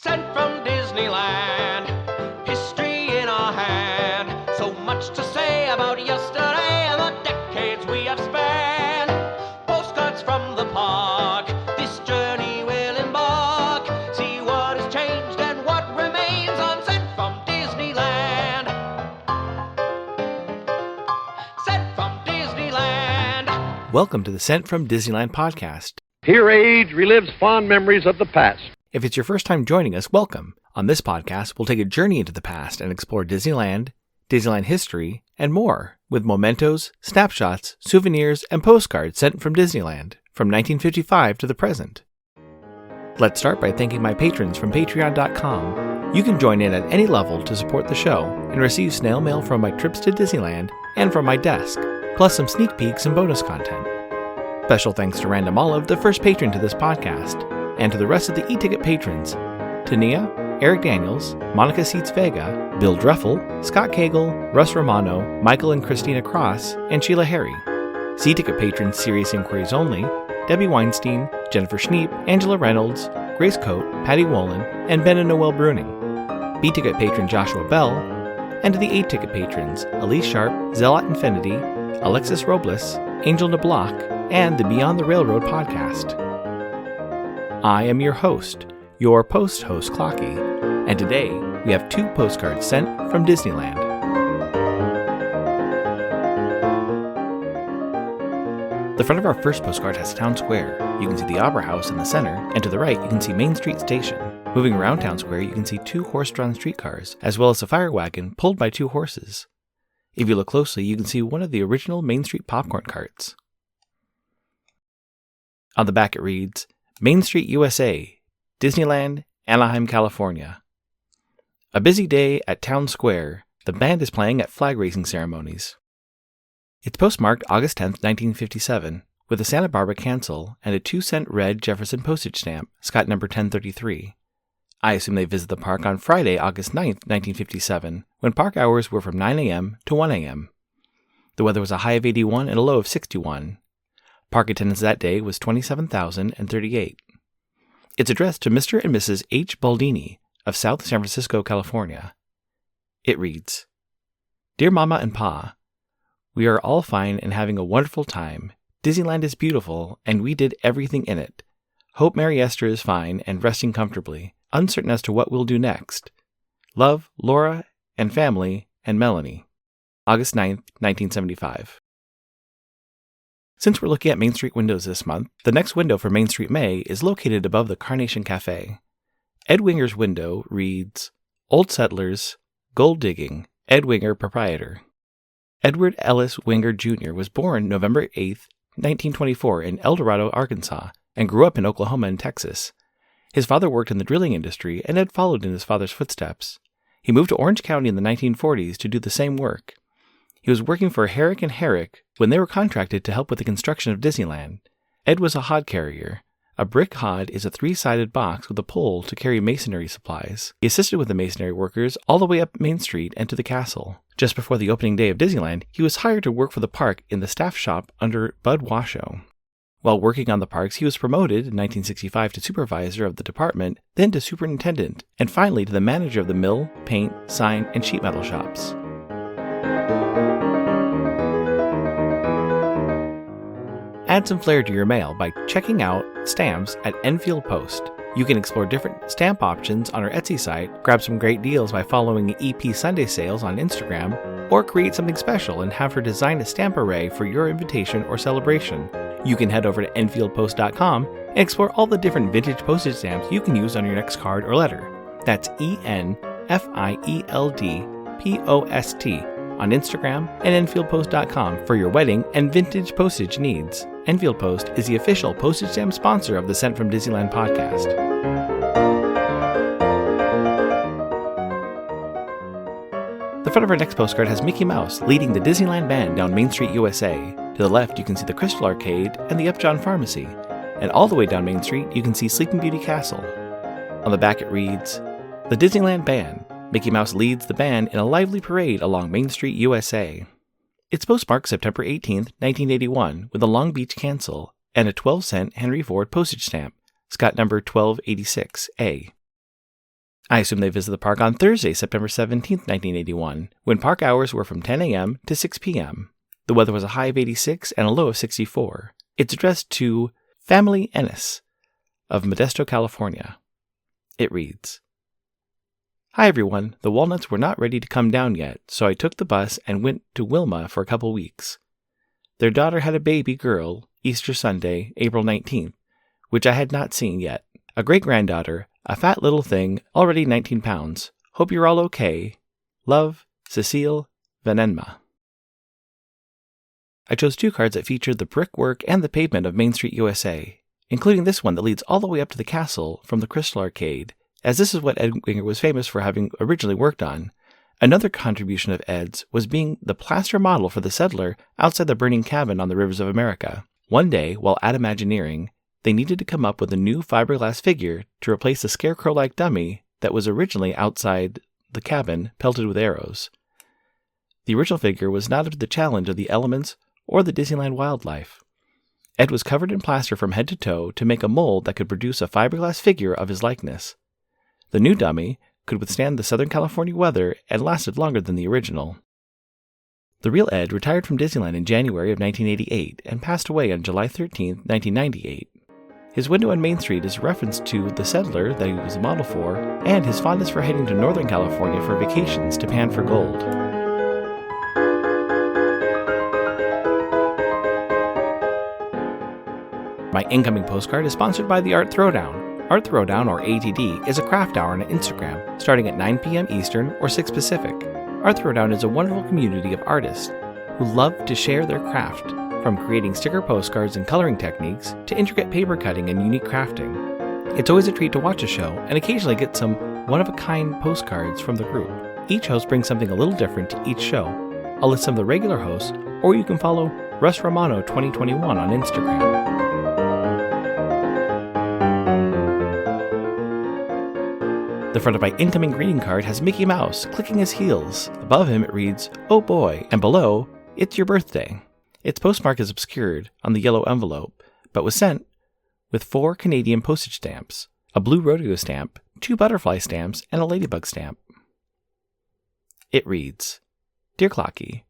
Sent from Disneyland, history in our hand. So much to say about yesterday and the decades we have spanned. Postcards from the park, this journey will embark. See what has changed and what remains on Sent from Disneyland. Sent from Disneyland. Welcome to the Sent from Disneyland podcast. Here age relives fond memories of the past. If it's your first time joining us, welcome. On this podcast, we'll take a journey into the past and explore Disneyland, Disneyland history, and more, with mementos, snapshots, souvenirs, and postcards sent from Disneyland, from 1955 to the present. Let's start by thanking my patrons from patreon.com. You can join in at any level to support the show and receive snail mail from my trips to Disneyland and from my desk, plus some sneak peeks and bonus content. Special thanks to Random Olive, the first patron to this podcast, and to the rest of the e-ticket patrons, Tania, Eric Daniels, Monica Seitz Vega, Bill Dreffel, Scott Cagle, Russ Romano, Michael and Christina Cross, and Sheila Harry. C-ticket patrons Serious Inquiries Only, Debbie Weinstein, Jennifer Schneep, Angela Reynolds, Grace Coate, Patty Wolin, and Ben and Noel Bruning. B-ticket patron Joshua Bell, and to the A-ticket patrons Elise Sharp, Zealot Infinity, Alexis Robles, Angel DeBlock, and the Beyond the Railroad podcast. I am your host, your post-host Clocky, and today we have 2 postcards sent from Disneyland. The front of our first postcard has Town Square. You can see the Opera House in the center, and to the right you can see Main Street Station. Moving around Town Square you can see 2 horse-drawn streetcars, as well as a fire wagon pulled by 2 horses. If you look closely you can see one of the original Main Street popcorn carts. On the back it reads, Main Street, USA, Disneyland, Anaheim, California. A busy day at Town Square. The band is playing at flag raising ceremonies. It's postmarked August 10th, 1957, with a Santa Barbara cancel and a 2-cent red Jefferson postage stamp, Scott number 1033. I assume they visit the park on Friday, August 9th, 1957, when park hours were from 9 a.m. to 1 a.m. The weather was a high of 81 and a low of 61. Park attendance that day was 27,038. It's addressed to Mr. and Mrs. H. Baldini of South San Francisco, California. It reads, Dear Mama and Pa, we are all fine and having a wonderful time. Disneyland is beautiful, and we did everything in it. Hope Mary Esther is fine and resting comfortably, uncertain as to what we'll do next. Love, Laura and family, and Melanie. August 9th, 1975. Since we're looking at Main Street windows this month, the next window for Main Street May is located above the Carnation Cafe. Ed Winger's window reads, Old Settlers, Gold Digging, Ed Winger, Proprietor. Edward Ellis Winger Jr. was born November 8, 1924 in El Dorado, Arkansas, and grew up in Oklahoma and Texas. His father worked in the drilling industry and had followed in his father's footsteps. He moved to Orange County in the 1940s to do the same work. He was working for Herrick & Herrick when they were contracted to help with the construction of Disneyland. Ed was a hod carrier. A brick hod is a 3-sided box with a pole to carry masonry supplies. He assisted with the masonry workers all the way up Main Street and to the castle. Just before the opening day of Disneyland, he was hired to work for the park in the staff shop under Bud Washoe. While working on the parks, he was promoted in 1965 to supervisor of the department, then to superintendent, and finally to the manager of the mill, paint, sign, and sheet metal shops. Add some flair to your mail by checking out stamps at Enfield Post. You can explore different stamp options on our Etsy site, grab some great deals by following the EP Sunday Sales on Instagram, or create something special and have her design a stamp array for your invitation or celebration. You can head over to enfieldpost.com and explore all the different vintage postage stamps you can use on your next card or letter. That's ENFIELDPOST on Instagram and enfieldpost.com for your wedding and vintage postage needs. Enfield Post is the official postage stamp sponsor of the Sent from Disneyland podcast. The front of our next postcard has Mickey Mouse leading the Disneyland band down Main Street, USA. To the left, you can see the Crystal Arcade and the Upjohn Pharmacy. And all the way down Main Street, you can see Sleeping Beauty Castle. On the back it reads, The Disneyland Band. Mickey Mouse leads the band in a lively parade along Main Street, USA. It's postmarked September 18, 1981, with a Long Beach cancel and a 12-cent Henry Ford postage stamp, Scott number 1286A. I assume they visited the park on Thursday, September 17, 1981, when park hours were from 10 a.m. to 6 p.m. The weather was a high of 86 and a low of 64. It's addressed to Family Ennis of Modesto, California. It reads, "Hi everyone, the walnuts were not ready to come down yet, so I took the bus and went to Wilma for a couple weeks. Their daughter had a baby girl, Easter Sunday, April 19th, which I had not seen yet. A great-granddaughter, a fat little thing, already 19 pounds. Hope you're all okay. Love, Cecile Venenma." I chose 2 cards that featured the brickwork and the pavement of Main Street, USA, including this one that leads all the way up to the castle from the Crystal Arcade, as this is what Ed Winger was famous for having originally worked on. Another contribution of Ed's was being the plaster model for the settler outside the burning cabin on the rivers of America. One day, while at Imagineering, they needed to come up with a new fiberglass figure to replace the scarecrow-like dummy that was originally outside the cabin, pelted with arrows. The original figure was not up to the challenge of the elements or the Disneyland wildlife. Ed was covered in plaster from head to toe to make a mold that could produce a fiberglass figure of his likeness. The new dummy could withstand the Southern California weather and lasted longer than the original. The real Ed retired from Disneyland in January of 1988 and passed away on July 13, 1998. His window on Main Street is a reference to the settler that he was a model for and his fondness for heading to Northern California for vacations to pan for gold. My incoming postcard is sponsored by the Art Throwdown. Art Throwdown, or ATD, is a craft hour on Instagram, starting at 9 p.m. Eastern or 6 Pacific. Art Throwdown is a wonderful community of artists who love to share their craft, from creating sticker postcards and coloring techniques to intricate paper cutting and unique crafting. It's always a treat to watch a show and occasionally get some one-of-a-kind postcards from the group. Each host brings something a little different to each show. I'll list some of the regular hosts, or you can follow Russ Romano 2021 on Instagram. The front of my incoming greeting card has Mickey Mouse clicking his heels. Above him it reads, "Oh boy," and below, "It's your birthday." Its postmark is obscured on the yellow envelope, but was sent with 4 Canadian postage stamps, a blue rodeo stamp, 2 butterfly stamps, and a ladybug stamp. It reads, "Dear Clocky,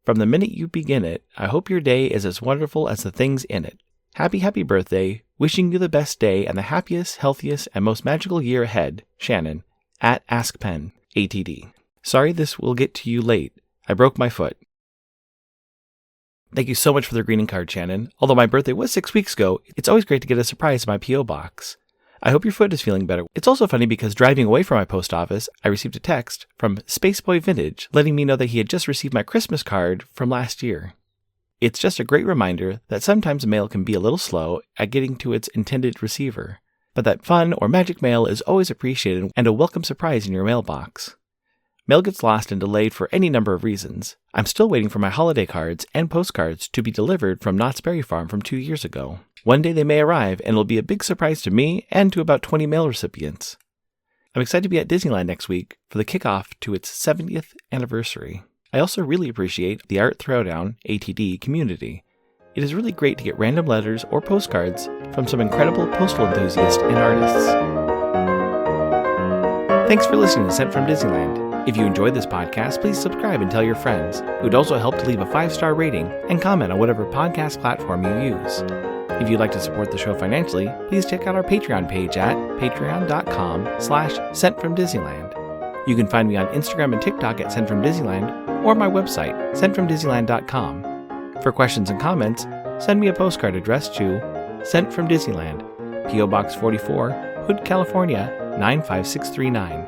from the minute you begin it, I hope your day is as wonderful as the things in it. Happy birthday, wishing you the best day and the happiest, healthiest, and most magical year ahead, Shannon, at AskPen, ATD. Sorry this will get to you late. I broke my foot." Thank you so much for the greeting card, Shannon. Although my birthday was 6 weeks ago, it's always great to get a surprise in my P.O. box. I hope your foot is feeling better. It's also funny because driving away from my post office, I received a text from Spaceboy Vintage letting me know that he had just received my Christmas card from last year. It's just a great reminder that sometimes mail can be a little slow at getting to its intended receiver, but that fun or magic mail is always appreciated and a welcome surprise in your mailbox. Mail gets lost and delayed for any number of reasons. I'm still waiting for my holiday cards and postcards to be delivered from Knott's Berry Farm from 2 years ago. One day they may arrive, and it'll be a big surprise to me and to about 20 mail recipients. I'm excited to be at Disneyland next week for the kickoff to its 70th anniversary. I also really appreciate the Art Throwdown ATD community. It is really great to get random letters or postcards from some incredible postal enthusiasts and artists. Thanks for listening to Sent from Disneyland. If you enjoyed this podcast, please subscribe and tell your friends. It would also help to leave a 5-star rating and comment on whatever podcast platform you use. If you'd like to support the show financially, please check out our Patreon page at patreon.com/sentfromdisneyland. You can find me on Instagram and TikTok at Sent from Disneyland, or my website, sentfromdisneyland.com. For questions and comments, send me a postcard addressed to Sent from Disneyland, P.O. Box 44, Hood, California, 95639.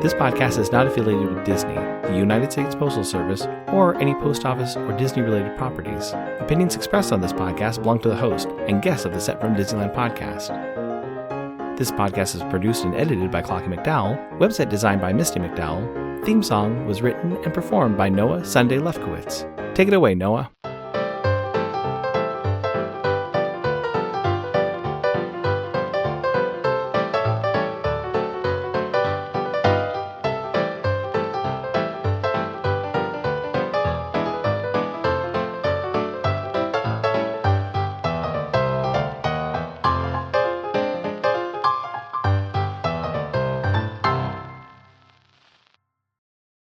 This podcast is not affiliated with Disney, the United States Postal Service, or any post office or Disney-related properties. Opinions expressed on this podcast belong to the host and guests of the Sent from Disneyland podcast. This podcast is produced and edited by Clocky McDowell, website designed by Misty McDowell, theme song was written and performed by Noah Sunday Lefkowitz. Take it away, Noah.